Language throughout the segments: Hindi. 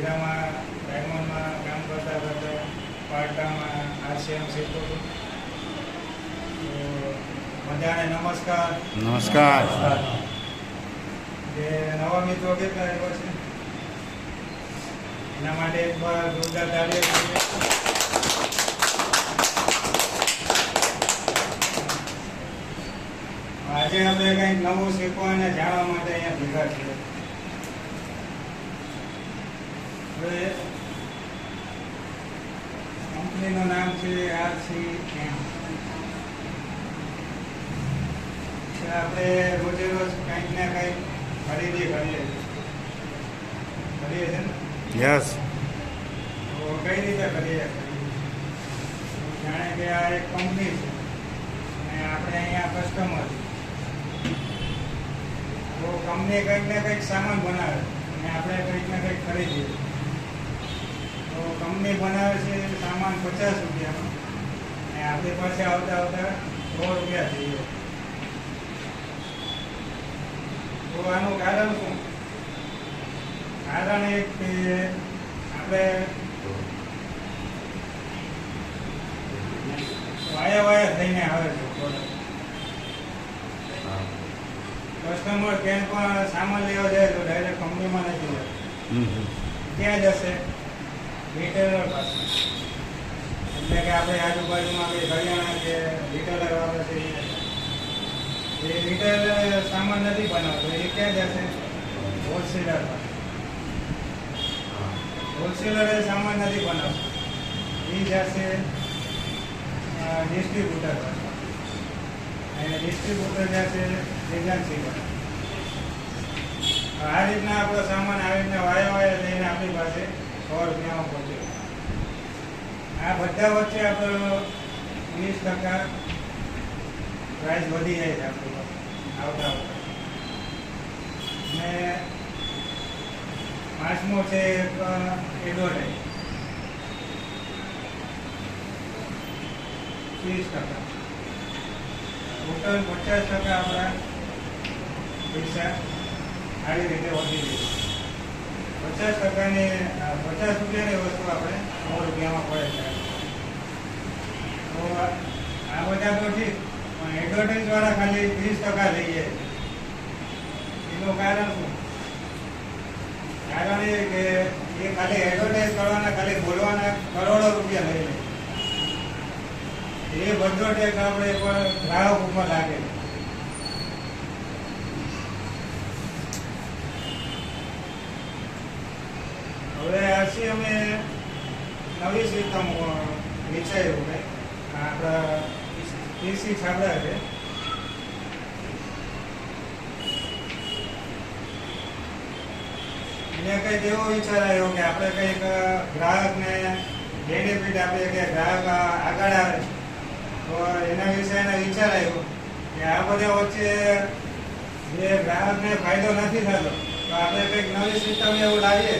હીરામાં ડાયમંડમાં કામ કરતા કરતા પાટામાં આરસીએમ શીખતો હતો. તો બધાને નમસ્કાર. નમસ્કાર. જે નવા મિત્રો કેટલા આવ્યા છે એના માટે એક વાર જોરદાર તાળીઓ કરીએ. આજે આપણે કંઈક નવું શીખવા અને જાણવા માટે અહીંયા ભેગા છીએ. હવે કંપનીનું નામ છે RCM. આપણે રોજે રોજ કંઈક ને કંઈક ખરીદી કરીએ છે ને? યસ. તો કઈ રીતે કરીએ? જાણે કે આ એક કંપની છે અને આપણે અહીંયા કસ્ટમર છે. તો કંપની કંઈક ને કંઈક સામાન બનાવે અને આપણે કંઈક ને કંઈક ખરીદીએ. તો કંપની બનાવે છે સામાન 50 રૂપિયાનો અને આપણી પાસે આવતા આવતા 100 રૂપિયા થઈ જાય. તો આનું કારણ શું? કારણ એક કે આપણે વાયા થઈને આવે છે. કસ્ટમર ક્યાંય પણ સામાન લેવા જાય તો ડાયરેક્ટ કંપનીમાં નથી જતો. ક્યાં જશે? રિટેલર પાસે. એટલે કે આપણે આજુબાજુમાં કંઈ કરિયાણા કે રિટેલર વાળા છે એ રિટેલર સામાન નથી બનાવતો, એ ક્યાં જશે? હોલસેલર પાસે. હોલસેલર સામાન નથી બનાવતો, એ જશે ડિસ્ટ્રીબ્યુટર પાસે. અને ડિસ્ટ્રીબ્યુટર જશે એજન્સી પાસે. આ રીતના આપણો સામાન આવી રીતના વાયા લઈને આપણી પાસે 100 રૂપિયામાં પહોંચે. આ બધા વચ્ચે આપણો 20% પ્રાઇસ વધી જાય છે આપણી પાસે આવતા આવતા. અને પાંચમો છે એક એડવર્ટાઇઝ 30%. ટોટલ 50% આપણા પૈસા આવી રીતે વધી જાય. 50%ની 50 રૂપિયાની વસ્તુ આપણે 100 રૂપિયામાં પડે છે. તો આ બધા તો ઠીક, પણ એડવર્ટાઇઝ વાળા ખાલી 30% લઈ જાય. એનું કારણ શું? કારણ એ કે એ ખાલી એડવર્ટાઇઝ કરવાના, ખાલી બોલવાના કરોડો રૂપિયા લઈ લે. એ બધો ટેક્સ આપણે ગ્રાહક ઉપર લાગે. હવે આથી અમે નવી સિસ્ટમ વિચાર્યું કે આપણા પીસી છાપડા છે એને કંઈક એવો વિચાર આવ્યો કે આપણે કંઈક ગ્રાહકને બેનિફિટ આપીએ કે ગ્રાહક આગળ આવે. તો એના વિશે એને વિચાર આવ્યો કે આ બધા વચ્ચે જે ગ્રાહકને ફાયદો નથી થતો, તો આપણે કંઈક નવી સિસ્ટમ એવું લાવીએ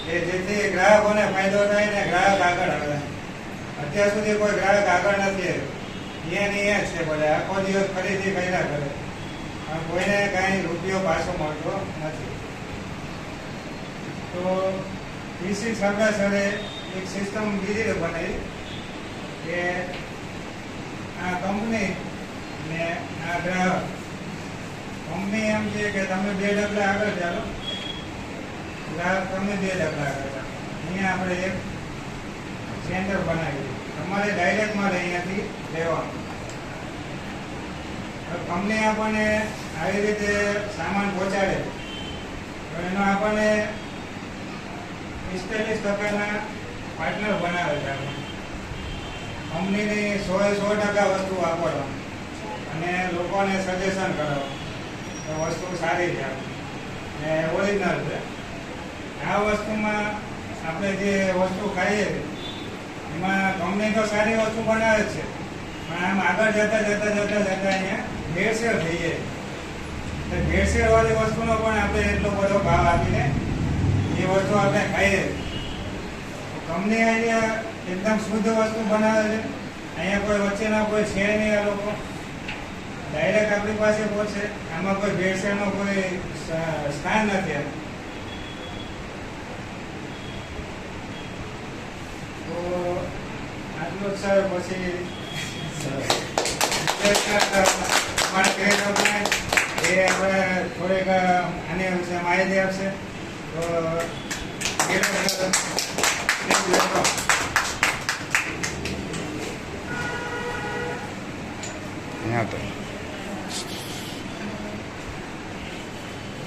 કે જેથી ગ્રાહકોને ફાયદો થાય ને ગ્રાહક આગળ આવે. અત્યાર સુધી કોઈ ગ્રાહક આગળ નથી આવ્યો. અહીંયા છે બધા આખો દિવસ ખરીદી કર્યા કરે, પણ કોઈને કાંઈ રૂપિયો પાછો મળતો નથી. તો પીસી છાપડા સરે એક સિસ્ટમ બીજી બનાવી કે આ કંપની ને આ ગ્રાહક. કંપની એમ છે કે તમે 2 ડગલા આગળ ચાલો, ગ્રાહક તમે 2 ડગલા આગળ ચાલો. અહીંયા આપણે એક સેન્ટર બનાવી, તમારે ડાયરેક્ટ માલ અહીંયાથી લેવાનું. કંપની આપણને આવી રીતે સામાન પહોંચાડે તો એનો આપણને 45%ના પાર્ટનર બનાવે છે. કંપનીની 100% વસ્તુ વાપરવાની અને લોકોને સજેશન કરવાનું તો વસ્તુ સારી છે ને ઓરિજિનલ છે. આ વસ્તુમાં આપણે જે વસ્તુ ખાઈએ એમાં કંપની તો સારી વસ્તુ બનાવે છે, પણ આમ આગળ જતા અહીંયા ભેળસેળ થઈ જાય. એટલે ભેળસેળવાળી વસ્તુનો પણ આપણે એટલો બધો ભાવ આપીને એ વસ્તુ આપણે ખાઈએ. કંપની અહીંયા એકદમ શુદ્ધ વસ્તુ બનાવે છે. અહીંયા કોઈ વચ્ચેના કોઈ છે નહીં. આ લોકો ડાયરેક્ટ આપણી પાસે પહોંચે. આમાં કોઈ ભેળસેળનો કોઈ સ્થાન નથી. એટલું જ સર. પછી અમારા ક્રિએટરને એ આપણે થોડીક આની વિશે માહિતી આપશે. તો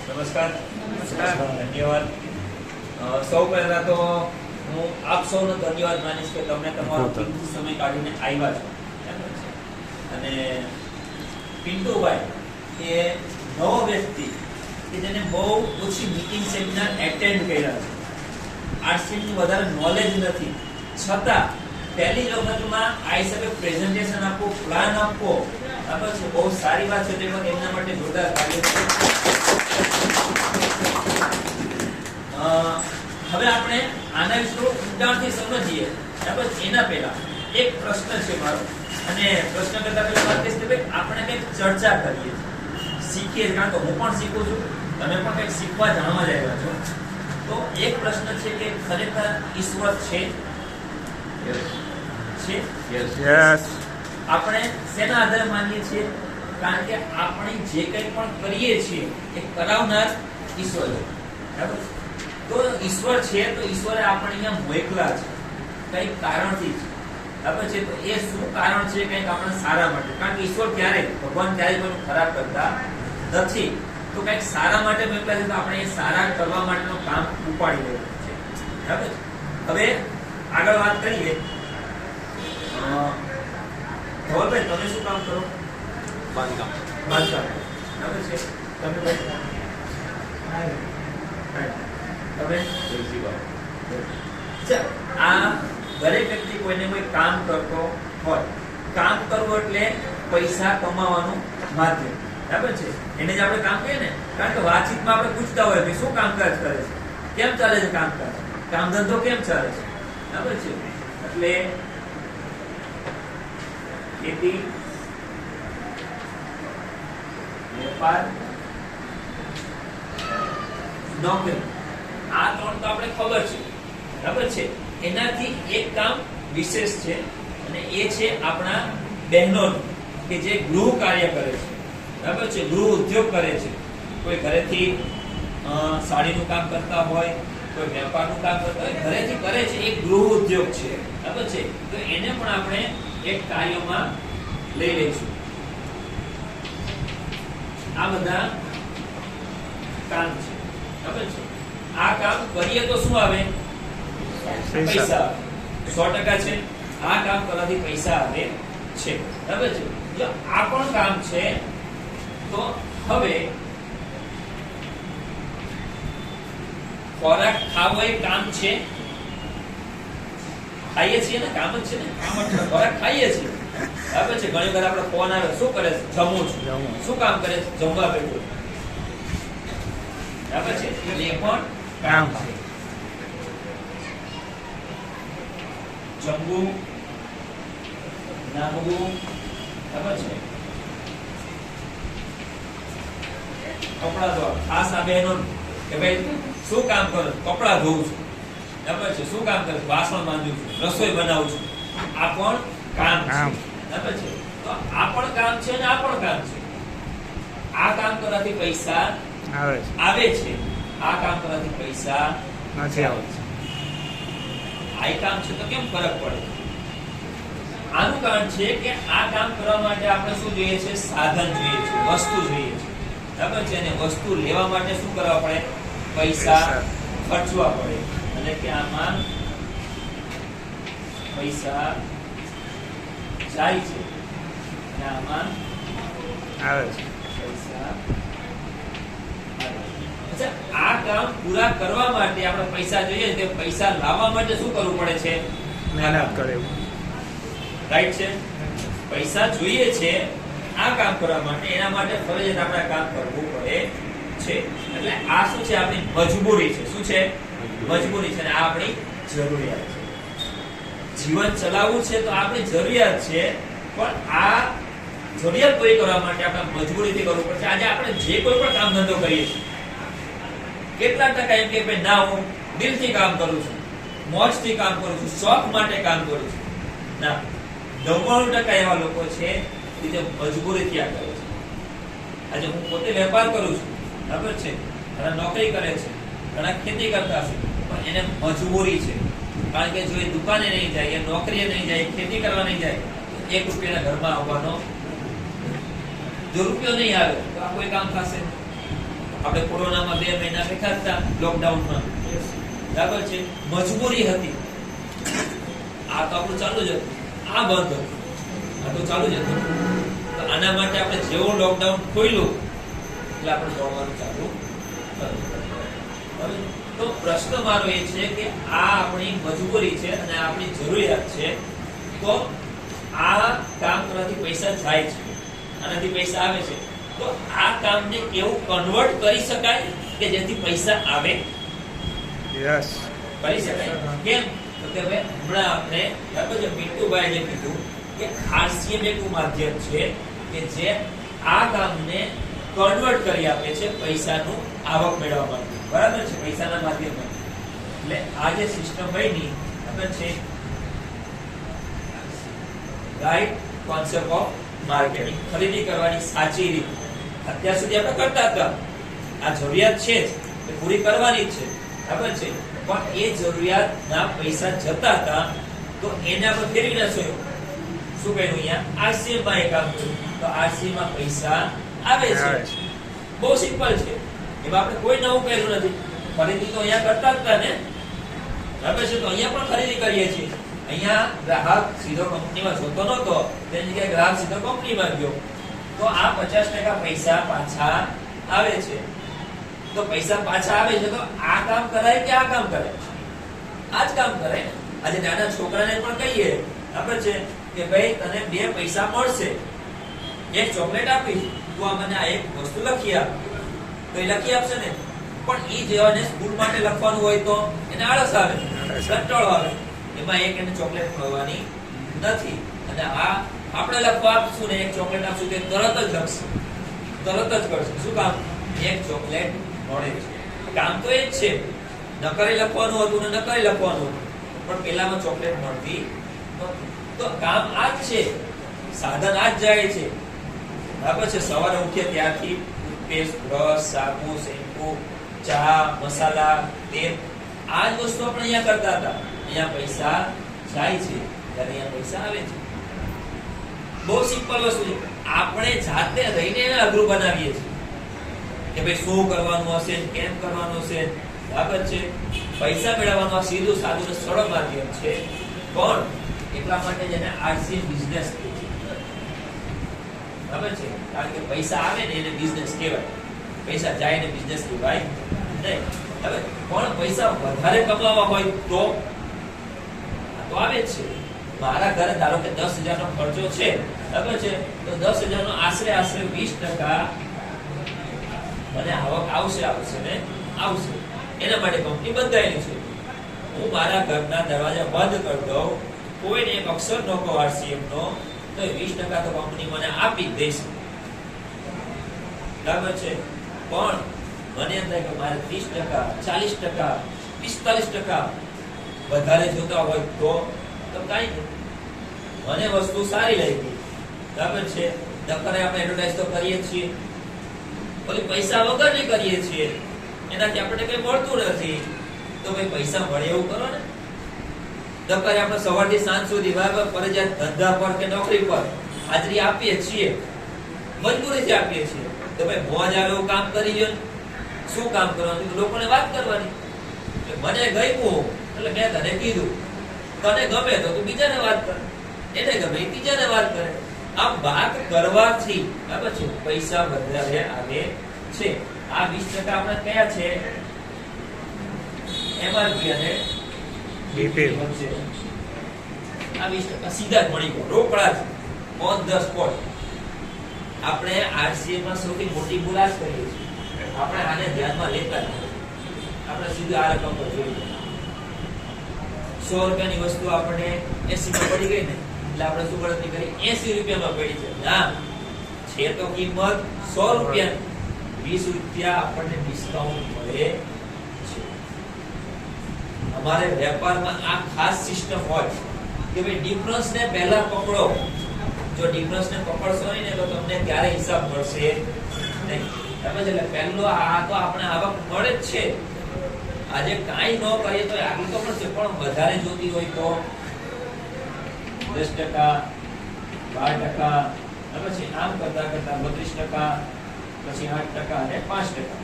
નમસ્કાર. ધન્યવાદ. સૌ પહેલા તો હું આપ સૌનો ધન્યવાદ માનીશ કે તમે તમારો કિંમતી સમય કાઢીને આવ્યા છો. અને પિન્ટુભાઈ એ નવો વ્યક્તિ કે જેને બહુ ઓછી મીટિંગ સેમિનાર એટેન્ડ કર્યા છે, આર્ટ્સની વધારે નોલેજ નથી, છતાં પહેલી જ વખતમાં આ હિસાબે પ્રેઝન્ટેશન આપો, પ્લાન આપો, બરાબર છે, બહુ સારી વાત છે. તે પણ એમના માટે જોરદાર કાર્ય છે. હવે આપણે આના વિશે ઊંડાણથી સમજીએ. બરાબર, એના પહેલા એક પ્રશ્ન છે મારો, અને પ્રશ્ન કરતા પહેલા વાત કરીશ કે ભાઈ આપણે કંઈક ચર્ચા કરીએ, શીખીએ, કારણ કે હું પણ શીખું છું, તમે પણ કંઈક શીખવા જાણવા જ આવ્યા છો. તો એક પ્રશ્ન છે કે ખરેખર ઈશ્વર છે? આપણે શેના આધારે માનીએ છીએ? કારણ કે આપણે જે કંઈ પણ કરીએ છીએ એ કરાવનાર ઈશ્વર છે. બરાબર, તો ઈશ્વર છે તો ઈશ્વરે આપણે અહીંયા મોકલા છે કંઈક કારણથી છે. બરાબર છે, તો એ શું કારણ છે? કંઈક આપણા સારા માટે. કારણ કે ઈશ્વર ક્યારેય, ભગવાન ક્યારેય કોઈનું ખરાબ કરતા નથી. તો કંઈક સારા માટે મોકલા છે, તો આપણે એ સારા કરવા માટેનું કામ ઉપાડી લેવું છે. બરાબર, હવે આગળ વાત કરીએ. ધવલભાઈ, તમે શું કામ કરો? બાંધકામ. બરાબર છે. તમે આ દરેક વ્યક્તિ કોઈને કોઈ કામ કરતો હોય. કામ કરવું એટલે પૈસા કમાવાનું માધ્યમ. બરાબર છે, એને જ આપણે કામ કહીએ ને. કારણ કે વાતચીતમાં આપણે પૂછતા હોય કે શું કામકાજ કરે છે, કેમ ચાલે છે કામકાજ, કામ ધંધો કેમ ચાલે છે. બરાબર છે, એટલે ખેતી, વેપાર, નોકરી, આ ત્રણ તો આપણે ખબર છે. બરાબર છે, એનાથી એક કામ વિશેષ છે, અને એ છે આપણા બહેનો કે જે ગૃહ કાર્ય કરે છે. બરાબર છે, ગૃહ ઉદ્યોગ કરે છે. કોઈ ઘરેથી સાડીનું કામ કરતા હોય, કોઈ વેપારનું કામ કરતા હોય, ઘરેથી કરે છે, એ ગૃહ ઉદ્યોગ છે. બરાબર છે, તો એને પણ આપણે એક કાર્યમાં લઈ લઈશું. આ બધા કામ છે. બરાબર છે, આ કામ કરીએ તો શું આવે? પૈસા. 100% છે. આ કામ કરવાથી પૈસા આવે છે. બરાબર છે, જો આ પણ કામ છે, તો હવે ખોરાક ખાવો એ કામ છે. ખાઈએ છીએ ને, કામ જ છે ને. કામ એટલે ખોરાક ખાઈએ છીએ. બરાબર છે, ઘણી વાર આપણે ફોન આવે, શું કરે છે? જમું છું. શું કામ કરે છે? જમવા બેઠો. બરાબર છે, એટલે એ પણ કામ છે. જમવું, નાહવું, બરાબર છે, કપડા ધોવા. ખાસ આ બહેનો કે ભાઈ શું કામ કરો? કપડા ધોઉં છું. બરાબર છે, શું કામ કરે? વાસણ માંજું છું, રસોઈ બનાવું છું. આ પણ કામ છે. બરાબર છે, તો આ પણ કામ છે અને આ પણ કામ છે. આ કામ કરવાથી પૈસા આવે છે, આ કામ કરવાથી પૈસા નથી આવે છે. આ કામ છે તો કેમ ફરક પડે? આનું કારણ છે કે આ કામ કરવા માટે આપણે શું જોઈએ છે? સાધન જોઈએ છે, વસ્તુ જોઈએ છે. બરાબર છે, અને વસ્તુ લેવા માટે શું કરવા પડે? પૈસા ખર્ચવા પડે. એટલે કે આમાં પૈસા જાય છે અને આમાં આવે છે પૈસા. આ કામ પૂરા કરવા માટે આપણે પૈસા જોઈએ, તે પૈસા લાવવા માટે શું કરવું પડે છે? મહેનત કરવી. રાઈટ છે, પૈસા જોઈએ છે આ કામ કરવા માટે, એના માટે ફરજિયાત આપણે કામ કરવું પડે છે. એટલે આ શું છે? આપણી મજબૂરી છે. શું છે? મજબૂરી છે, અને આ આપણી જરૂરિયાત છે. જીવન ચલાવવું છે તો આપણી જરૂરિયાત છે, પણ આ જરૂરિયાત પૂરી કરવા માટે આપણે મજબૂરીથી કરવું પડશે. આજે આપણે જે કોઈ પણ કામ ધંધો કરીએ છીએ, કેટલા ટકા એમ કે ભાઈ ના, હું દિલથી કામ કરું છું, મોજથી કામ કરું છું, શોખ માટે કામ કરું છું? ના, 99% એવા લોકો છે કે જે મજબૂરીથી આ કરે છે. આજે હું પોતે વેપાર કરું છું, બરાબર છે, ઘણા નોકરી કરે છે, ઘણા ખેતી કરતા છે, પણ એને મજબૂરી છે. કારણ કે જો એ દુકાને નહીં જાય, એ નોકરીએ નહીં જાય, ખેતી કરવા નહીં જાય, તો 1 રૂપિયાના ઘરમાં આવવાનો, જો રૂપિયો નહીં આવે તો આ કોઈ કામ થશે. આપણે કોરોનામાં 2 મહિના બેઠા હતા, લોકડાઉનમાં, બરાબર છે, મજબૂરી હતી. આ તો આપણું ચાલુ જ હતું, આ બંધ હતું, આ તો ચાલુ જ હતું. તો આના માટે આપણે જેવું લોકડાઉન ખોલ્યું એટલે આપણે દોડવાનું ચાલુ કર્યું. તો પ્રશ્ન મારો એ છે કે આ આપણી મજબૂરી છે અને આપણી જરૂરિયાત છે. તો આ કામ કરવાથી પૈસા જાય છે, આનાથી પૈસા આવે છે. તો આ કામને કેવું કન્વર્ટ કરી શકાય કે જેથી પૈસા આવે? યસ, કરી શકાય. કેમ? તો કે ભાઈ હમણાં આપણે બરાબર છે, મીઠુભાઈએ કીધું કે આરસીએમ એક માધ્યમ છે કે જે આ કામને કન્વર્ટ કરી આપે છે પૈસાનું આવક મેળવવા માટે, બરાબર છે, પૈસાના માધ્યમમાં. એટલે આ જે સિસ્ટમ બની ખબર છે, રાઈટ કોન્સેપ્ટ ઓફ માર્કેટિંગ, ખરીદી કરવાની સાચી રીત. અત્યાર સુધી આપણે કરતા હતા, આ જરૂરિયાત છે એ પૂરી કરવાની જ છે, બરાબર છે, પણ એ જરૂરિયાતના પૈસા જતા હતા તો એને આપણે ફેરવી નાખ્યો. શું કહ્યું અહીંયા? આરસીએમ માં એ કામ કર્યું તો આરસીએમ માં પૈસા આવે છે. બહુ સિમ્પલ છે, એમાં આપણે કોઈ નવું કર્યું નથી. ખરીદી તો અહીંયા કરતા જ હતા ને, બરાબર છે, તો અહીંયા પણ ખરીદી કરીએ છીએ. અહીંયા ગ્રાહક સીધો કંપનીમાં જતો નતો, તેની જગ્યાએ ગ્રાહક સીધો કંપનીમાં ગયો, તો આ 50% પૈસા પાછા આવે છે. તો પૈસા પાછા આવે છે તો આ કામ કરાય કે આ કામ કરાય? આ જ કામ કરાય. આજે નાના છોકરાને પણ કહીએ, બરાબર છે, કે ભાઈ તને 2 પૈસા મળશે, એક ચોકલેટ આપીશ, તું આ મને આ એક વસ્તુ લખી આપ, તો એ લખી આપશે ને. પણ ઈ જેવાને સ્કૂલ માટે લખવાનું હોય તો એને આળસ આવે, કંટાળો આવે, એમાં એક એને ચોકલેટ મળવાની નથી. અને આ આપણે લખવા આપશું ને એક ચોકલેટ આપશું તો તરત જ લખશે, તરત જ કરશે. શું કામ? એક ચોકલેટ મળે છે. કામ તો એ જ છે, નકરી લખવાનું હતું ને નકરી લખવાનું હતું, પણ પેલામાં ચોકલેટ મળતી નહોતી. તો કામ આ જ છે, સાધન આ જ જાય છે, બરાબર છે. સવારે ઉઠીએ ત્યારથી ટૂથપેસ્ટ, બ્રશ, સાબુ, શેમ્પુ, ચા, મસાલા, તેલ, આ જ વસ્તુ આપણે અહીંયા કરતા હતા. અહીંયા પૈસા જાય છે ત્યારે અહીંયા પૈસા આવે છે. બહુ સિમ્પલ વસ્તુ છે. આપણે જાતે રહીને એને અઘરું બનાવીએ છીએ કે ભાઈ શું કરવાનું હશે, કેમ કરવાનું હશે, બરાબર છે. પૈસા મેળવવાનું આ સીધું સાદું ને સરળ માધ્યમ છે, પણ એટલા માટે જેને આરસીએમ બિઝનેસ કહે છે, બરાબર છે. કારણ કે પૈસા આવે ને એને બિઝનેસ કહેવાય, પૈસા જાય ને બિઝનેસ કહેવાય નહીં. હવે પણ પૈસા વધારે કમાવા હોય તો આવે જ છે. મારા ઘરે ધારો કે 10,000 નો ખર્ચો છે, બરાબર છે, તો 10,000 નો આશરે 20% મને આવક આવશે ને આવશે. એના માટે કંપની બંધાયેલી છે. હું મારા ઘરના દરવાજા બંધ કરી દઉં, કોઈને એક અક્ષર નો કહો આરસીએમ નો, તો 20% તો કંપની મને આપી જ દેશે, બરાબર છે. પણ મને એમ થાય કે મારે 30%, 40%, 45% વધારે જોતા હોય તો કાઈ નહીં. મને વસ્તુ સારી લાગી, બરાબર છે, નકરે આપણે એડવર્ટાઇઝ તો કરીએ છીએ, ઓલી પૈસા વગરની કરીએ છીએ, એનાથી આપણને કઈ મળતું નથી, તો ભાઈ પૈસા મળે એવું કરો ને. નકરે આપણે સવારથી સાંજ સુધી બરાબર ફરજિયાત ધંધા પર કે નોકરી પર હાજરી આપીએ છીએ, મજબૂરીથી આપીએ છીએ, તો ભાઈ મોજ આવે એવું કામ કરી જો. શું કામ કરવાનું? લોકોને વાત કરવાની. મને ગમ્યું એટલે મેં તને કીધું, તને ગમે તો તું બીજાને વાત કર, એને ગમે બીજાને વાત કરે. આ વાત કરવાથી બરાબર છે પૈસા વધારે આવે છે. આ 20% આપણે કયા છે? એમઆરપી અને બીપી વચ્ચે. આ 20% સીધા જ મળી ગયો, રોકડા જ, ઓન ધ સ્પોટ. આપણે આરસીએમ માં સૌથી મોટી ભૂલ આ જ કરીએ છીએ, આપણે આને ધ્યાનમાં લેતા નથી. આપણે સીધું આ રકમ પર જોઈએ. 100 રૂપિયાની વસ્તુ આપણે 80 માં પડી ગઈ ને, એટલે આપણે શું ગણતરી કરી? 80 રૂપિયામાં પડી છે. ના, છે તો કિંમત 100 રૂપિયાની, 20 રૂપિયા આપણને ડિસ્કાઉન્ટ મળે છે. અમારે વેપારમાં આ ખાસ સિસ્ટમ હોય, કે ભાઈ ડિફરન્સ ને પહેલા પકડો. જો ડિફરન્સ ને પકડશો નહીં ને તો તમને ક્યારે હિસાબ મળશે નહીં. સમજ? એટલે પહેલો આ તો આપણે આવક મળે જ છે. આજે કાંઈ ન કરીએ તો આગળ તો મળશે, પણ વધારે જોતી હોય તો 10%, 12%, પછી આમ કરતા કરતા 32%, પછી 8% અને 5%.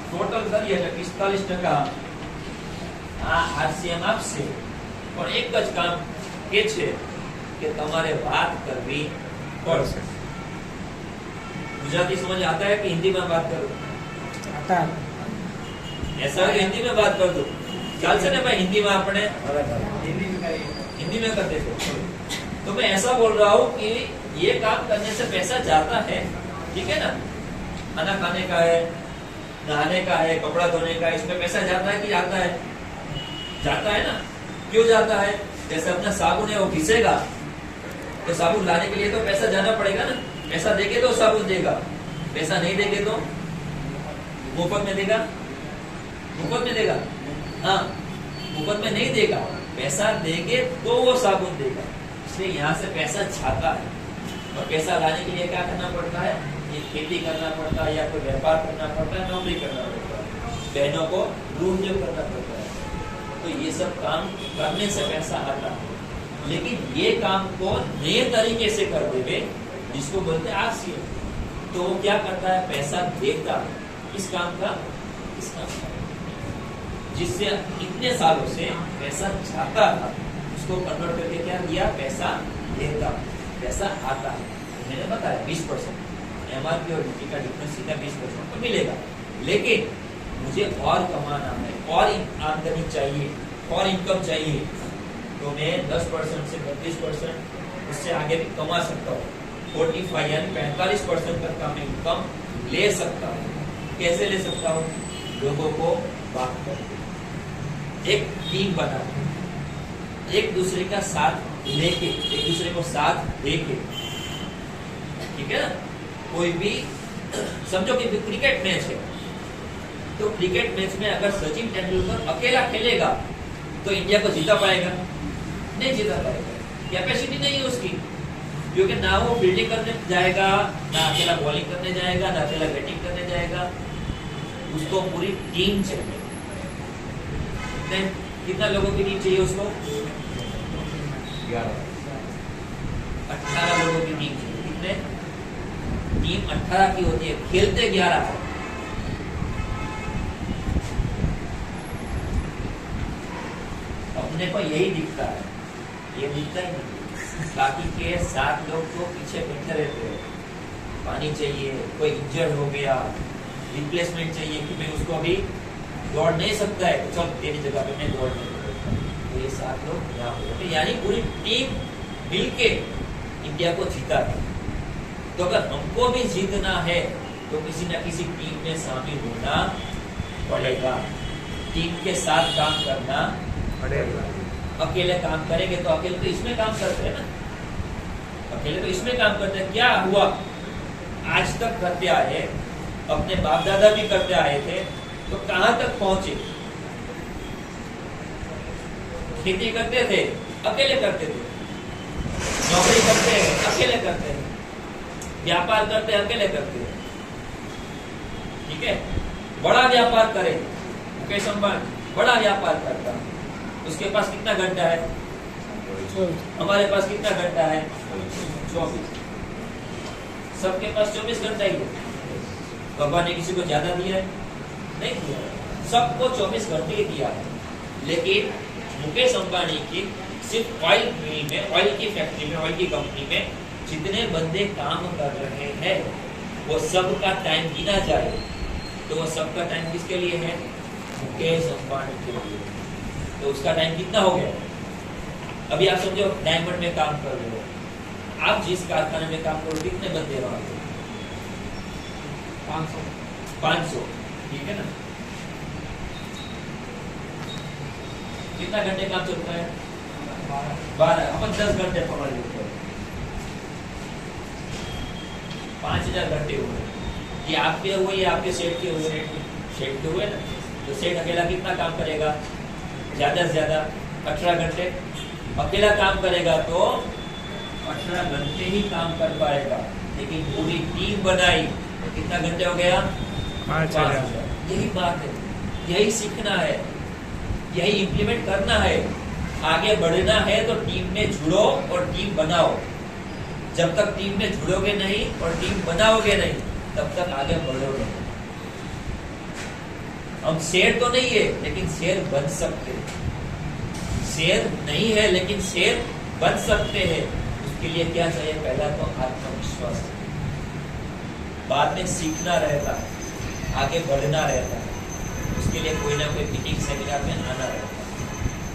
ટોટલ કરીએ એટલે 45% આ RCM આપશે. પણ એક જ કામ કે છે કે તમારે વાત કરવી પડશે. गुजराती समझ आता है कि हिंदी में बात करूं? आता है। ऐसा है हिंदी में बात कर दो. चल से ना भाई हिंदी में अपने हिंदी में करते थे. तो मैं ऐसा बोल रहा हूँ कि ये काम करने से पैसा जाता है, ठीक है ना? खाना खाने का है, नहाने का है, कपड़ा धोने का है, इसमें पैसा जाता है कि जाता है? जाता है ना. क्यों जाता है? जैसे अपना साबुन है वो घिसेगा तो साबुन लाने के लिए तो पैसा जाना पड़ेगा ना. पैसा देके तो साबुन देगा, पैसा नहीं देके तो मुफ्त में देगा. मुफ्त में देगा? हाँ, मुफ्त में नहीं देगा. पैसा देंगे तो वो साबुन देगा. इसलिए यहाँ से पैसा जाता है. और पैसा लाने के लिए क्या करना पड़ता है? ये खेती करना पड़ता है, या कोई व्यापार करना पड़ता है, नौकरी करना पड़ता है, बहनों को रूम जो करना पड़ता है. तो ये सब काम करने से पैसा आता है. लेकिन ये काम को नए तरीके से कर देवे, जिसको बोलते हैं RCM, तो वो क्या करता है? पैसा देता है. इस काम का, इस काम का, जिससे इतने सालों से पैसा जाता था उसको कन्वर्ट करके क्या किया? पैसा देता, पैसा आता है. मैंने बताया 20% MRP और DT का डिफरेंस सीधा 20% तो मिलेगा. लेकिन मुझे और कमाना है, और आमदनी चाहिए, और इनकम चाहिए, तो मैं 10% से 32% उससे आगे भी कमा सकता हूँ. 45 यानी 45% तक का मैं इनकम ले सकता हूँ. कैसे ले सकता हूँ? लोगों को बात करके, एक टीम बना के, एक दूसरे का साथ लेके, एक दूसरे को साथ देके, ठीक है ना? कोई भी समझो कि क्रिकेट मैच है, तो क्रिकेट मैच में अगर सचिन तेंदुलकर अकेला खेलेगा तो इंडिया को जीता पाएगा? नहीं जीता पाएगा. कैपेसिटी नहीं है उसकी, क्योंकि ना वो फील्डिंग करने जाएगा, ना अकेला बॉलिंग करने जाएगा, ना अकेला बैटिंग करने जाएगा. उसको पूरी टीम चाहिए. कितना लोगों की टीम चाहिए उसको? 18 लोगों की टीम चाहिए. कितने? टीम 18 की होती है, खेलते 11 है. अपने को यही दिखता है, ये दिखता ही नहीं. बाकी के 7 लोग तो पीछे बैठे रहते हैं. पानी चाहिए, कोई इंजर्ड हो गया, रिप्लेसमेंट चाहिए कि मैं उसको अभी दौड़ नहीं सकता है, तो चल तेरी जगह पे मैं दौड़ नहीं सकता. तो ये 7 लोग यहाँ हो गए. यानी पूरी टीम मिलके इंडिया को जीता है. तो अगर हमको भी जीतना है तो किसी न किसी टीम में शामिल होना पड़ेगा. टीम के साथ काम करना पड़ेगा. अकेले काम करेंगे तो अकेले तो इसमें काम करते हैं ना, अकेले तो इसमें काम करते हैं. क्या हुआ? आज तक करते आए, अपने बाप दादा भी करते आए थे, तो कहां तक पहुंचे? खेती करते थे, अकेले करते थे. नौकरी करते हैं, अकेले करते हैं. व्यापार करते हैं, अकेले करते हैं. ठीक है? बड़ा व्यापार करें, मुकेश अंबानी बड़ा व्यापार करता है, उसके पास कितना घंटा है? हमारे पास कितना घंटा है? 24. सबके पास 24 घंटा ही है. भगवान ने किसी को ज्यादा दिया है? नहीं दिया. सबको 24 घंटे ही दिया है. लेकिन मुकेश अंबानी की सिर्फ ऑयल मिल में, ऑयल की फैक्ट्री में, ऑयल की कंपनी में जितने बंदे काम कर रहे हैं वो सबका टाइम गिना जाए तो वो सबका टाइम किसके लिए है? मुकेश अंबानी के लिए. तो उसका टाइम कितना हो गया? अभी आप समझो डायमंड में काम कर रहे हो, आप जिस कारखाने में काम करो कितने बंदे वहां पे? 500. ठीक है ना? कितना घंटे काम चलता है? 12. अपन 10 घंटे पकड़ लेते हैं, 5000 घंटे हुए. ये आपके हुए या आपके सेठ के हुए? सेठ के हुए ना. तो सेठ अकेला कितना काम करेगा? ज्यादा से ज्यादा 18 घंटे. अकेला काम करेगा तो 18 घंटे ही काम कर पाएगा, लेकिन पूरी टीम बनाई तो कितना घंटे हो गया? 5,000। यही बात है, यही सीखना है, यही इम्प्लीमेंट करना है। आगे बढ़ना है तो टीम में जुड़ो और टीम बनाओ। जब तक टीम में जुड़ोगे नहीं और टीम बनाओगे नहीं, तब तक आगे बढ़ोगे नहीं। हम शेर तो नहीं है, लेकिन शेर बन सकते हैं। शेर नहीं है, लेकिन शेर बन सकते हैं। उसके लिए क्या चाहिए? पहला तो आत्मविश्वास, बाद में सीखना रहता है, आगे बढ़ना रहता है। उसके लिए कोई ना कोई मीटिंग सेमिनार में आना रहता है,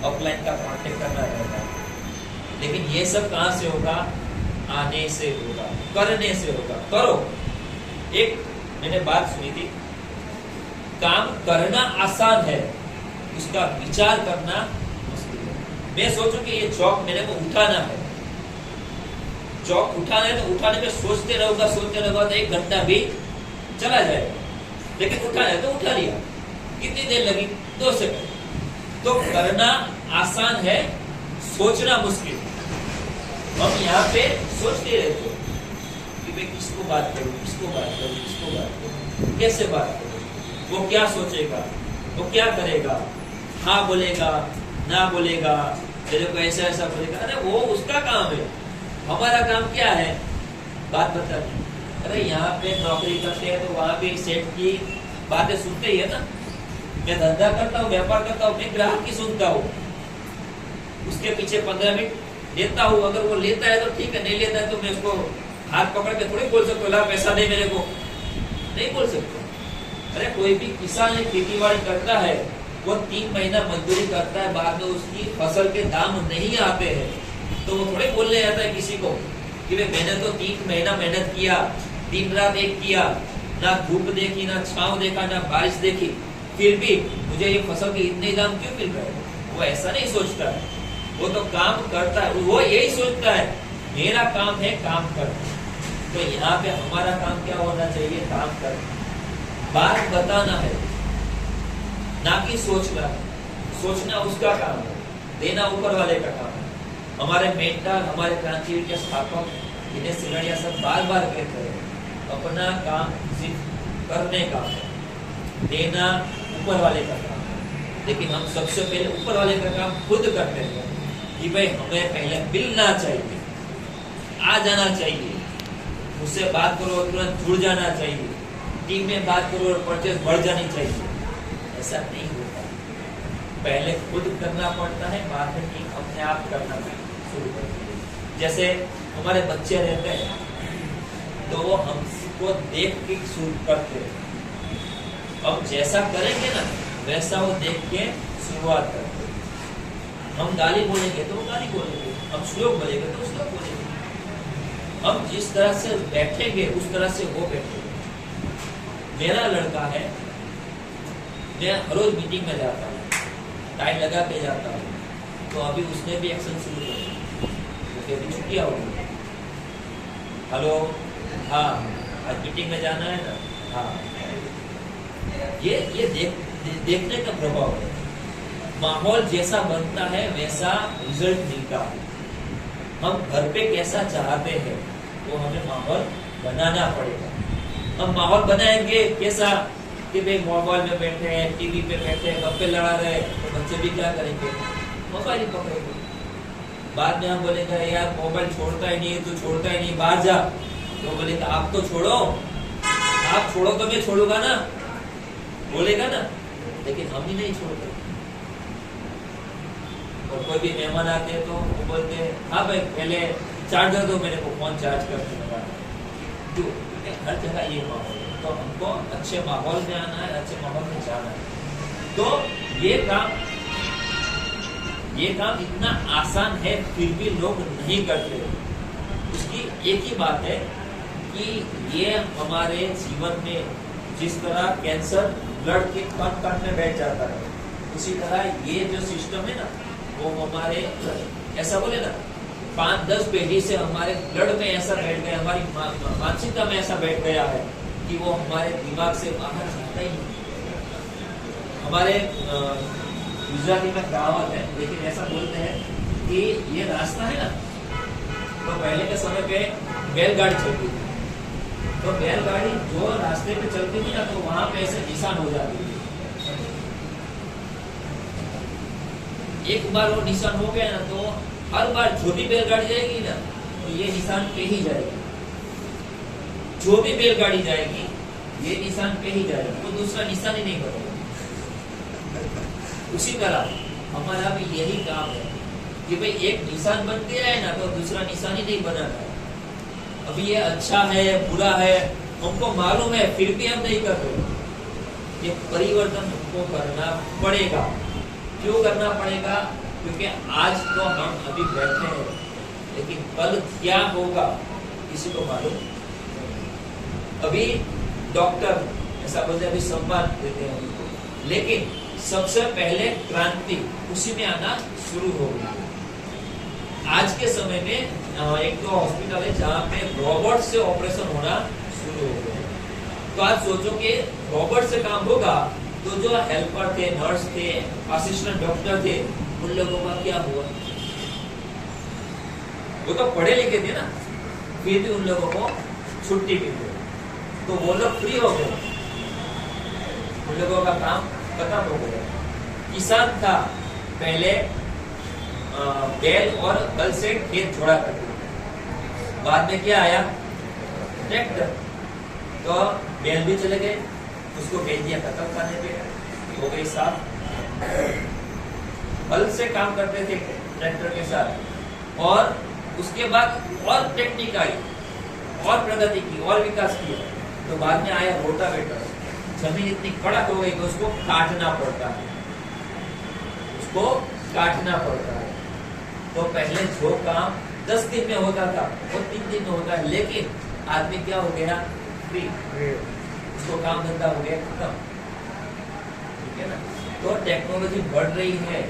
ऑफलाइन का कांटेक्ट करना रहता है। लेकिन ये सब कहां से होगा? आने से होगा, करने से होगा। करो। एक मैंने बात सुनी थी, काम करना आसान है, उसका विचार करना मुश्किल है। मैं सोचूं कि ये चौक मेरे को उठाना है, चौक उठाना है तो उठाने में सोचते रहूंगा तो 1 घंटा भी चला जाएगा, लेकिन उठाना है तो उठा लिया। कितनी देर लगी? 2 सेकंड। तो करना आसान है, सोचना मुश्किल। हम यहाँ पे सोचते रहते हैं कि मैं किसको बात करूं, किसको बात करूं, किसको बात करूं, कैसे बात करूं, वो क्या सोचेगा, वो क्या करेगा, हाँ बोलेगा, ना बोलेगा, मेरे को ऐसा ऐसा बोलेगा। अरे वो उसका काम है, हमारा काम क्या है? बात बतानी। अरे यहाँ पे नौकरी करते हैं तो वहां भी सेठ की बातें सुनते ही है ना। मैं धंधा करता हूँ, व्यापार करता हूँ, मैं ग्राहक की सुनता हूँ, उसके पीछे 15 मिनट देता हूँ। अगर वो लेता है तो ठीक है, नहीं लेता है तो मैं उसको हाथ पकड़ के थोड़ी बोल सकता हूँ पैसा दे मेरे को, नहीं बोल सकता। अरे कोई भी किसान खेती बाड़ी करता है, वो 3 महीना मजदूरी करता है, बाद में उसकी फसल के दाम नहीं आते हैं, तो वो थोड़े बोलने आता है किसी को कि मैंने तो 3 महीना मेहनत किया, दिन रात एक किया, ना धूप देखी, ना छांव देखा, ना बारिश देखी, फिर भी मुझे ये फसल के इतने दाम क्यों मिल रहे हैं? वो ऐसा नहीं सोचता है, वो तो काम करता है। वो यही सोचता है मेरा काम है काम करना। तो यहाँ पे हमारा काम क्या होना चाहिए? काम करना, बात बताना है, ना कि सोचना। सोचना उसका काम है, देना ऊपर वाले का काम है। हमारे मेंटर, हमारे क्रांतिवीर के स्थापक दिनेश सिंगड़िया सब बार बार कहते हैं, अपना काम सिर्फ करने का है, देना ऊपर वाले का काम है। लेकिन हम सबसे पहले ऊपर वाले का काम खुद करते हैं कि भाई हमें पहले मिलना चाहिए, आ जाना चाहिए, उससे बात करो तुरंत जुड़ जाना चाहिए, टीम में बात करो और परचेज बढ़ जानी चाहिए। ऐसा नहीं होता, पहले खुद करना पड़ता है, बाद में टीम अपने आप करना शुरू करती है। जैसे हमारे बच्चे रहते हैं तो वो हमको देख के शुरू करते हैं, अब जैसा करेंगे ना वैसा वो देख के शुरुआत करते हैं। हम गाली बोलेंगे तो वो गाली बोलेंगे, हम श्लोक बोलेंगे तो श्लोक बोलेंगे, हम जिस तरह से बैठेंगे उस तरह से वो बैठेंगे। मेरा लड़का है, मैं हर रोज मीटिंग में जाता हूँ, टाइम लगा के जाता हूँ, तो अभी उसने भी एक्शन शुरू कर दिया, क्योंकि अभी छुट्टियाँ हो गई। हेलो, हाँ आज मीटिंग में जाना है ना, हाँ। ये देखने का प्रभाव है। माहौल जैसा बनता है वैसा रिजल्ट मिलता है। हम घर पे कैसा चाहते हैं वो हमें माहौल बनाना पड़ेगा। हम माहौल बनाएंगे कैसा कि भाई मोबाइल में बैठे हैं, टीवी पे बैठे हैं, गप्पे लड़ा रहे हैं, तो बच्चे भी क्या करेंगे? मोबाइल ही पकड़ेंगे। बाद में हम बोलेंगे यार मोबाइल छोड़ता ही नहीं, तू छोड़ता ही नहीं, बाहर जा। तो बोलेंगे आप तो छोड़ो, आप छोड़ो तो मैं छोड़ूंगा ना, बोलेगा ना, लेकिन हम ही नहीं छोड़ते। और कोई भी मेहमान आते हैं तो वो बोलते हैं हाँ भाई पहले चार्जर दो मेरे को, फोन चार्ज करने लगा। क्यों? हर जगह ये माहौल है, तो हमको अच्छे माहौल में आना है, अच्छे माहौल में जाना है। तो ये काम इतना आसान है, फिर भी लोग नहीं करते। उसकी एक ही बात है कि ये हमारे जीवन में जिस तरह कैंसर ब्लड के कण में बैठ जाता है, उसी तरह ये जो सिस्टम है ना वो हमारे ऐसा बोले ना 5-10 पीढ़ी से हमारे ब्लड में ऐसा बैठ गया, हमारी मानसिकता में ऐसा बैठ गया है कि वो हमारे दिमाग से बाहर जाता ही नहीं। हमारे गुजराती में कहावत है, लेकिन ऐसा बोलते हैं कि ये रास्ता है ना, तो पहले के समय पे बैलगाड़ी चलती थी, तो बैलगाड़ी जो रास्ते पे चलती थी ना, तो वहां पे ऐसे निशान हो जाती थी। एक बार वो निशान हो गया ना, तो हर बार जो भी बैलगाड़ी जाएगी ना, तो ये निशान पे ही जाएगी। जो भी बैलगाड़ी जाएगी ये निशान पे ही जाएगा, तो दूसरा निशान ही नहीं बनेगा। उसी तरह हमारा भी यही काम है कि भाई एक निशान बन गया है ना, तो दूसरा निशान ही नहीं बना है। अभी ये अच्छा है बुरा है हमको मालूम है, फिर भी हम नहीं कर रहे। ये परिवर्तन हमको करना पड़ेगा। क्यों करना पड़ेगा? क्योंकि आज तो हम अभी बैठे हैं, लेकिन कल क्या होगा किसी को मालूम नहीं। अभी डॉक्टर ऐसा बोलते हैं, अभी सम्मान देते हैं उनको, लेकिन सबसे पहले क्रांति उसी में आना शुरू हो गई। आज के समय में एक तो हॉस्पिटल है जहाँ पे रोबोट से ऑपरेशन होना शुरू हो गया। तो आज सोचो कि रोबोट से काम होगा, तो जो हेल्पर थे, नर्स थे, असिस्टेंट डॉक्टर थे, उन लोगों का क्या हुआ? वो तो पढ़े लिखे थे ना, फिर भी उन लोगों को छुट्टी मिली, तो वो लोग फ्री हो गए, उन लोगों का काम खत्म हो गया। किसान था पहले बैल और हल से खेत जोड़ा करते थे, बाद में क्या आया? ट्रैक्टर। तो बैल भी चले गए, उसको भेज दिया खत्म खाने पे, हो गई साफ। हल से काम करते थे ट्रैक्टर के साथ, और उसके बाद और टेक्निक आई, और प्रगति की, और विकास किया, तो बाद में आया रोटावेटर। जमीन इतनी कड़क हो गई कि उसको काटना पड़ता है, उसको काटना पड़ता है। तो पहले जो काम 10 दिन में होता था वो 3 दिन में होता है, लेकिन आदमी क्या हो गया? फ्री। उसको काम धंधा हो गया खत्म, ठीक है ना। तो टेक्नोलॉजी बढ़ रही है,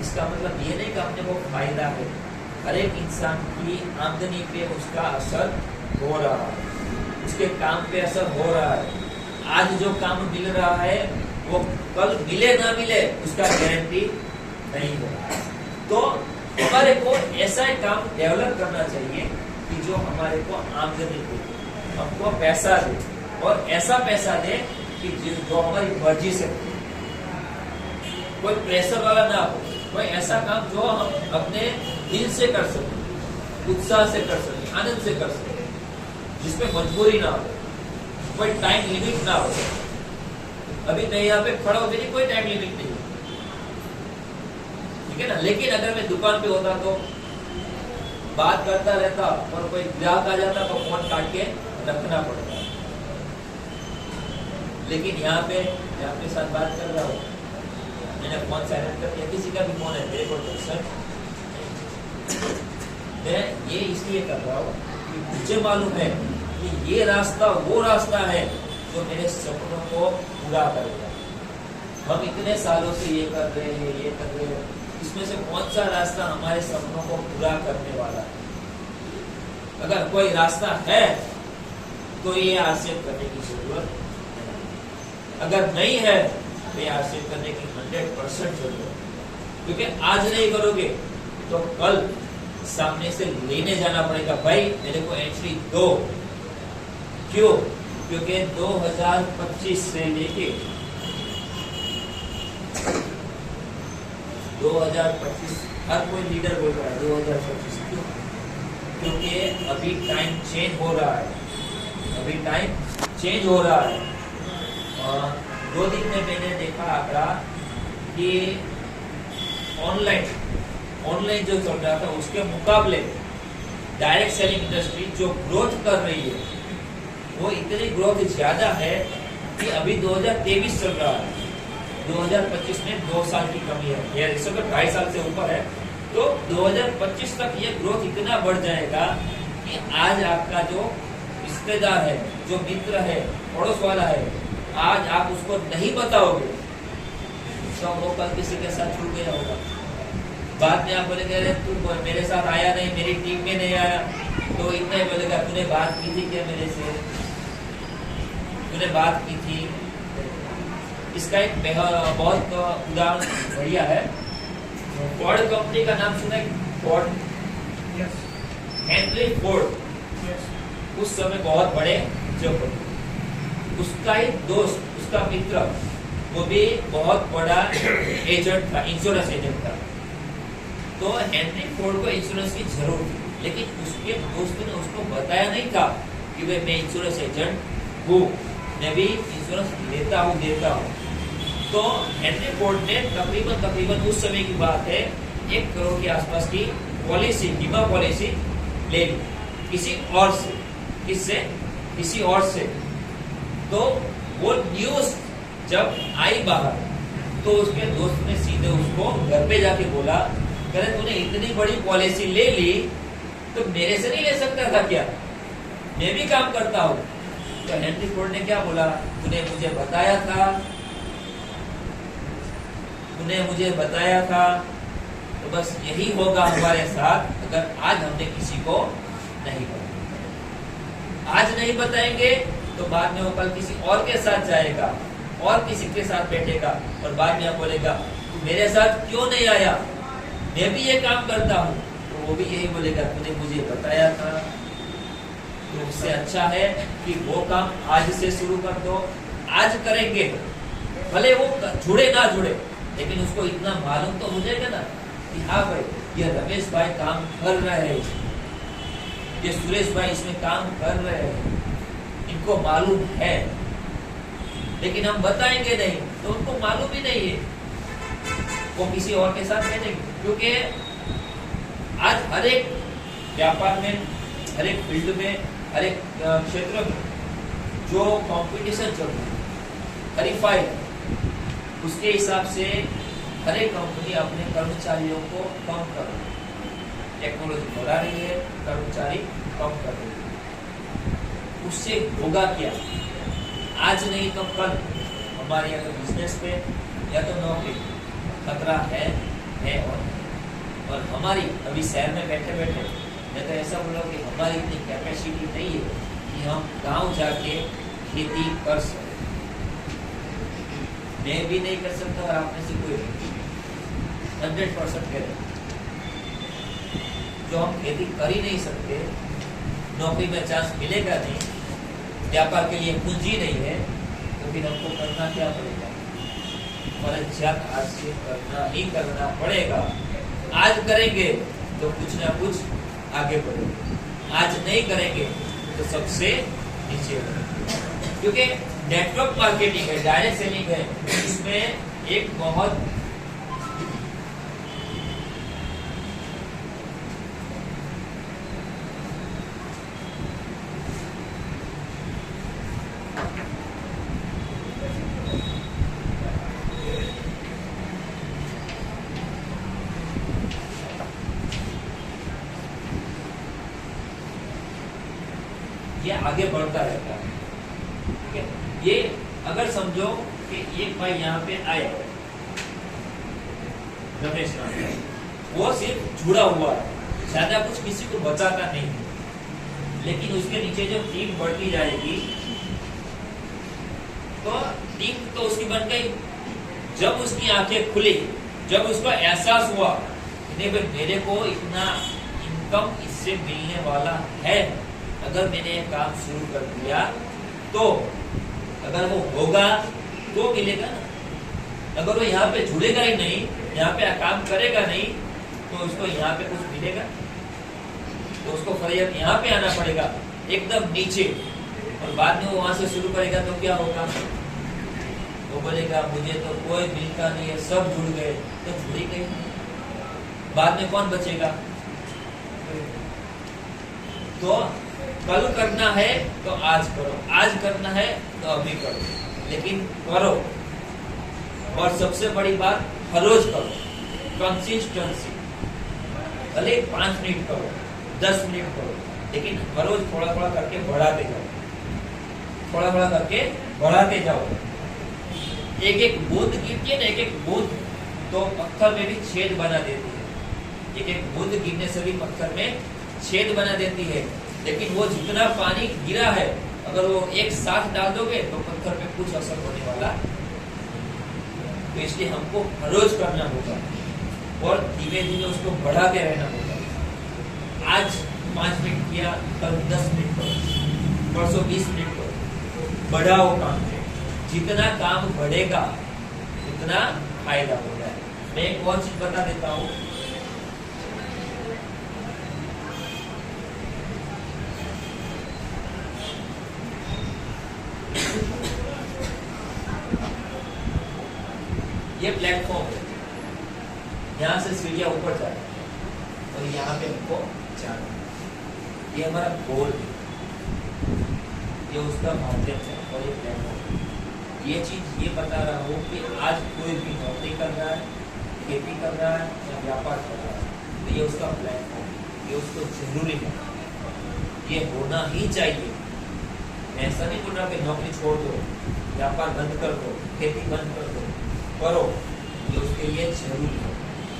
इसका मतलब ये नहीं कि अपने को फायदा है, हर एक इंसान की आमदनी पे उसका असर हो रहा है, उसके काम पे असर हो रहा है। आज जो काम मिल रहा है वो कल मिले ना मिले उसका गारंटी नहीं है। तो हमारे को ऐसा एक काम डेवलप करना चाहिए कि जो हमारे को आमदनी दे, हमको पैसा दे, और ऐसा पैसा दे कि जो हमारी मर्जी से, कोई प्रेशर वाला ना हो, कोई ऐसा काम जो हम अपने दिल से कर सके, उत्साह से कर सके, आनंद से कर सके, जिसमें मजबूरी ना हो, कोई टाइम लिमिट ना हो। अभी मैं यहाँ पे खड़ा होते नहीं, कोई टाइम लिमिट नहीं, ठीक है ना। लेकिन अगर मैं दुकान पे होता तो बात करता रहता, और कोई ग्राहक आ जाता तो फोन काट के रखना पड़ता। लेकिन यहाँ पे मैं आपके साथ बात कर रहा हूँ, मैंने फोन साइलेंट कर दिया, किसी का भी फोन है मेरे को टेंशन। मैं ये इसलिए कर रहा हूँ कि मुझे मालूम है कि ये रास्ता वो रास्ता है जो मेरे सपनों को पूरा करेगा। हम इतने सालों से ये कर रहे हैं, ये कर रहे हैं, इसमें से कौन सा रास्ता हमारे सपनों को पूरा करने वाला है? अगर कोई रास्ता है तो ये आश्चर्य करने की जरूरत है, अगर नहीं है तो ये आश्चर्य करने की 100% जरूरत है। क्योंकि आज नहीं करोगे तो कल सामने से लेने जाना पड़ेगा, भाई मेरे को एंट्री दो। क्यों? क्योंकि 2025 से लेके 2025 हर कोई लीडर बोल रहा है 2025। क्यों? क्योंकि अभी टाइम चेंज हो रहा है, अभी टाइम चेंज हो रहा है। 2 दिन में मैंने देखा आंकड़ा कि ऑनलाइन जो चल रहा था उसके मुकाबले डायरेक्ट सेलिंग इंडस्ट्री जो ग्रोथ कर रही है वो इतनी ग्रोथ ज्यादा है कि अभी 2023 चल रहा है, 2025 में 2 साल की कमी है, ये इस वक्त 2.5 साल से ऊपर है। तो 2025 तक ये ग्रोथ इतना बढ़ जाएगा कि आज आपका जो रिश्तेदार है, जो मित्र है, पड़ोस वाला है, आज आप उसको नहीं बताओगे तो वो कल किसी के साथ छूट गया होगा। बाद में आप बोलेंगे अरे तू मेरे साथ आया नहीं, मेरी टीम में नहीं आया, तो इतना ही बोलेगा तूने बात की थी क्या मेरे से, तूने बात की थी। इसका एक बहुत उदाहरण बढ़िया है, फोर्ड कंपनी का नाम सुना है? Ford, yes Henry Ford yes उस समय बहुत बड़े उद्योगपति, उसका एक दोस्त, उसका मित्र, वो भी बहुत बड़ा एजेंट था, इंश्योरेंस एजेंट था। तो हेनरी फोर्ड को इंश्योरेंस की जरूरत थी, लेकिन उसके दोस्त ने उसको बताया नहीं था कि भाई मैं इंश्योरेंस एजेंट हूँ, मैं भी इंश्योरेंस लेता हूँ। तो हेनरी फोर्ड ने तकरीबन उस समय की बात है 1 करोड़ के आसपास की पॉलिसी, बीमा पॉलिसी ले ली किसी और से। किससे? किसी और से। तो वो न्यूज जब आई बाहर, तो उसके दोस्त ने सीधे उसको घर पे जाके बोला, कह रहे तूने इतनी बड़ी पॉलिसी ले ली तो मेरे से नहीं ले सकता था क्या? मैं भी काम करता हूँ। तो हेनरी फोर्ड ने क्या बोला, तूने मुझे बताया था, तो बस यही होगा हमारे साथ अगर आज हमने किसी को नहीं बताया। आज नहीं बताएंगे तो बाद में वो कल किसी और के साथ जाएगा और किसी के साथ बैठेगा और बाद में बोलेगा तू मेरे साथ क्यों नहीं आया, मैं भी ये काम करता हूँ। तो वो भी यही बोलेगा तूने मुझे बताया था। तो उससे अच्छा है कि वो काम आज से शुरू कर दो, आज करेंगे, भले वो जुड़े ना जुड़े, लेकिन उसको इतना मालूम तो हो जाएगा ना कि हाँ भाई ये रमेश भाई काम कर रहे हैं, ये सुरेश भाई इसमें काम कर रहे हैं, इनको मालूम है। लेकिन हम बताएंगे नहीं तो उनको मालूम ही नहीं है, वो किसी और के साथ बैठेंगे। क्योंकि आज हर एक व्यापार में, हर एक फील्ड में, हर एक क्षेत्र में जो कंपटीशन चल रहा है, हरीफाई, उसके हिसाब से हर एक कंपनी अपने कर्मचारियों को कम कर रही है, टेक्नोलॉजी बढ़ा रही है, कर्मचारी कम कर रही है। उससे होगा क्या? आज नहीं तो कल हमारे या तो बिजनेस पे या तो नौकरी खतरा है और हमारी अभी शहर में बैठे बैठे मैं तो ऐसा बोला कि हमारी इतनी कैपेसिटी नहीं है कि हम गांव जाके खेती कर सकें। मैं भी नहीं कर सकता और आप में से कोई 100% करें। जो हम खेती कर ही नहीं सकते, नौकरी में चांस मिलेगा नहीं, व्यापार के लिए पूंजी नहीं है, तो फिर हमको करना क्या पड़ेगा? फर्जियात आज से करना ही करना पड़ेगा। आज करेंगे तो कुछ ना कुछ आगे बढ़ेंगे, आज नहीं करेंगे तो सबसे नीचे बढ़ेंगे। क्योंकि नेटवर्क मार्केटिंग है, डायरेक्ट सेलिंग है, इसमें एक बहुत ये आगे बढ़ता रहता है। ठीक है, ये अगर समझो कि एक भाई यहाँ पे आया, रमेश नाम का, वो सिर्फ जुड़ा हुआ है, ज्यादा कुछ किसी को बताता नहीं है, लेकिन उसके नीचे जब टीम बढ़ती जाएगी तो टीम तो उसकी बन गई। जब उसकी आंखें खुली, जब उसको एहसास हुआ नहीं भाई मेरे को इतना इनकम इससे मिलने वाला है, अगर मैंने ये काम शुरू कर दिया तो अगर वो होगा तो मिलेगा ना। अगर वो यहाँ पे जुड़ेगा ही नहीं, यहाँ पे काम करेगा नहीं, तो उसको यहाँ पे कुछ मिलेगा? तो उसको फरियाद यहाँ पे आना पड़ेगा एकदम नीचे, और बाद में वो वहां से शुरू करेगा तो क्या होगा? वो बोलेगा मुझे तो कोई मिलता नहीं है, सब जुड़ गए, तो जुड़ ही गए, बाद में कौन बचेगा? तो कल करना है तो आज करो, आज करना है तो अभी करो, लेकिन करो। और सबसे बड़ी बात, हर रोज करो, कंसिस्टेंसी। भले 5 मिनट करो, 10 मिनट करो, लेकिन हर रोज थोड़ा थोड़ा करके बढ़ाते जाओ, थोड़ा थोड़ा करके बढ़ाते जाओ। एक एक बूंद गिरती है ना, एक एक बूंद तो पत्थर में भी छेद बना देती है। एक एक बूंद गिरने से भी पत्थर में छेद बना देती है, लेकिन वो जितना पानी गिरा है अगर वो एक साथ डाल दोगे तो पत्थर पे कुछ असर होने वाला। तो इसलिए हमको हर रोज करना होगा और धीमे धीमे उसको बढ़ाते रहना होगा। आज 5 मिनट किया, कल 10 मिनट करो, परसों 20 मिनट करो, बढ़ाओ काम को। जितना काम बढ़ेगा उतना फायदा होगा। मैं एक और चीज बता देता हूँ, ये प्लेटफॉर्म है, यहाँ से सीढ़ियां ऊपर जा रही है और यहाँ पे हमको जाना है। ये हमारा गोल है, ये उसका माध्यम है और ये प्लेटफॉर्म। ये चीज ये बता रहा हूँ कि आज कोई भी नौकरी कर रहा है, खेती कर रहा है या व्यापार कर रहा है, तो ये उसका प्लेटफॉर्म, ये उसको जरूरी है, ये होना ही चाहिए। मैं ऐसा नहीं बोल रहा कि नौकरी छोड़ दो, व्यापार बंद कर दो, खेती बंद कर दो, करो, ये उसके लिए जरूरी है।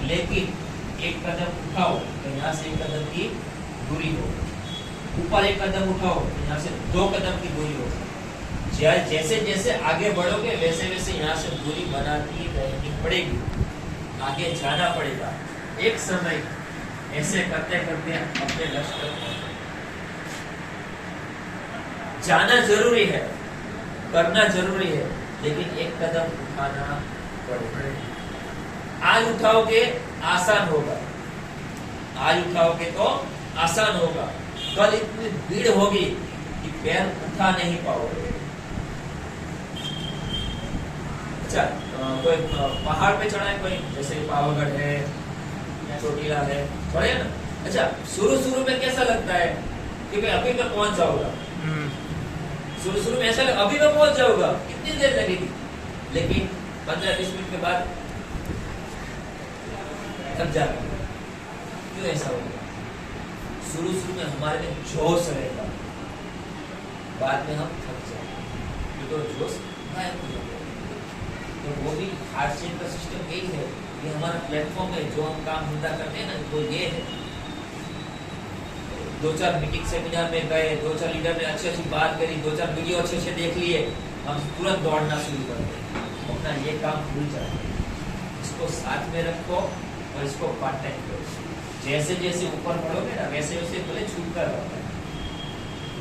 लेकिन एक कदम उठाओ तो यहाँ से एक कदम की दूरी हो, ऊपर एक कदम उठाओ तो यहाँ से 2 कदम की दूरी हो। जैसे जैसे आगे बढ़ोगे वैसे वैसे यहाँ से दूरी बनाती रहनी पड़ेगी, आगे जाना पड़ेगा। एक समय ऐसे करते करते अपने लक्ष्य तक जाना जरूरी है, करना जरूरी है, लेकिन एक कदम उठाना पड़ेगा। आज उठाओगे आसान होगा, आज उठाओगे तो आसान होगा, कल इतनी भीड़ होगी कि पैर उठा नहीं पाओगे। अच्छा, कोई पहाड़ पे चढ़ा है, कोई जैसे पावागढ़ है या चोटीला है, चढ़े ना। अच्छा, शुरू में कैसा लगता है कि भाई अभी मैं पहुंच जाऊंगा, शुरू में ऐसा लगा अभी मैं पहुंच जाऊंगा, कितनी देर लगेगी, लेकिन 15-20 मिनट के बाद थक जाता है। क्यों ऐसा होगा? शुरू में हमारे में जोश रहेगा, बाद में हम थक जाएंगे, तो जोश गायब हो जाएगा। तो वो भी आरसीएम का सिस्टम यही है, ये हमारा प्लेटफॉर्म है, जो हम काम धंधा करते हैं ना, वो ये है। 2-4 मीटिंग सेमिनार में गए, 2-4 लीडर ने अच्छी बात करी, 2-4 वीडियो अच्छे देख लिए, हम तुरंत दौड़ना शुरू कर दें, अपना ये काम भूल जाए। इसको साथ में रखो और इसको पार्ट टाइम करो। जैसे जैसे ऊपर बढ़ोगे ना वैसे वैसे भले छूट कर रहता है,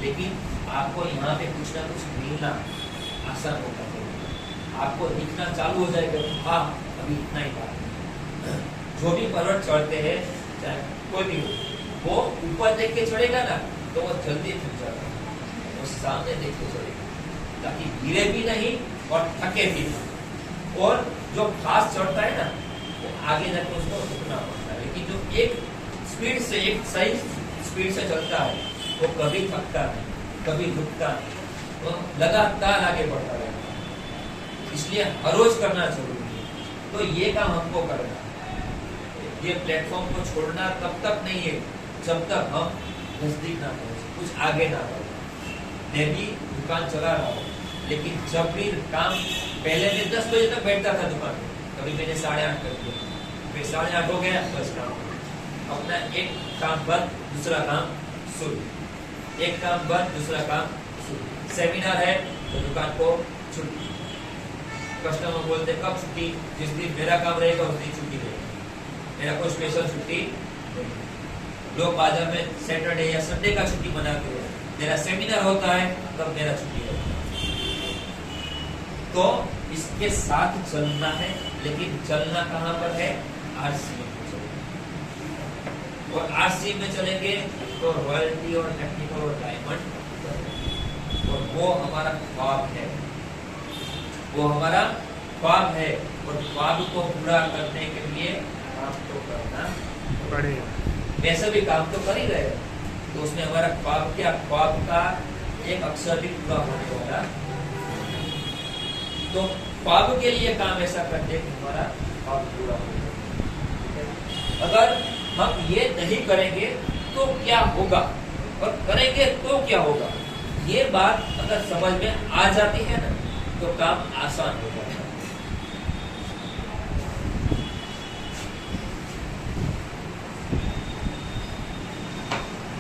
लेकिन आपको यहाँ पे कुछ ना कुछ मिलना आसान होता है। आपको दिखना चालू हो जाएगा, हाँ अभी इतना ही बात। जो भी पर्वत चढ़ते हैं, चाहे कोई भी हो, वो ऊपर देख के चढ़ेगा ना तो वो जल्दी थक जाता है, वो सामने देख के चढ़ेगा, ताकि गिरे भी नहीं और थके भी नहीं। और जो फास्ट चढ़ता है ना, वो आगे जाकर उसको रुकना पड़ता है, लेकिन जो एक स्पीड से, एक सही स्पीड से चलता है, वो कभी थकता नहीं, कभी रुकता नहीं, वो लगातार आगे बढ़ता रहता है। इसलिए हर रोज करना जरूरी है। तो ये काम हमको करना है। ये प्लेटफॉर्म को छोड़ना तब तक नहीं है जब तक हम नजदीक ना पहुंचे, कुछ आगे ना बढ़े। मैं भी दुकान चला रहा हूँ, लेकिन जब भी काम, पहले मैं 10 बजे तक बैठता था दुकान में, कभी मैंने 8:30 कर दिया, फिर 8:30 हो गया, बस काम अपना एक काम बंद, दूसरा काम शुरू, एक काम बंद, दूसरा काम शुरू। सेमिनार है तो दुकान को छुट्टी, कस्टमर बोलते कब छुट्टी, जिस दिन मेरा काम रहेगा उस दिन छुट्टी रहेगी, मेरा कोई स्पेशल छुट्टी नहीं। लोग बाजार में सैटरडे या संडे का छुट्टी मनाते हैं, मेरा सेमिनार होता है तब मेरा छुट्टी रहता है। तो इसके साथ चलना है, लेकिन चलना कहाँ पर है? आरसीएम में चलेंगे, और आरसीएम में चलेंगे तो रॉयल्टी और टेक्निकल और डायमंड, और वो हमारा ख्वाब है, वो हमारा ख्वाब है। और ख्वाब को पूरा करने के लिए काम तो करना पड़ेगा। वैसे भी काम तो कर ही रहे, तो उसमें हमारा ख्वाब क्या, ख्वाब का एक अक्षर भी पूरा होने वाला। तो ख्वाब के लिए काम ऐसा करते हैं कि हमारा ख्वाब पूरा हो जाए। अगर हम ये नहीं करेंगे तो क्या होगा, और करेंगे तो क्या होगा, ये बात अगर समझ में आ जाती है ना, तो काम आसान हो जाता है।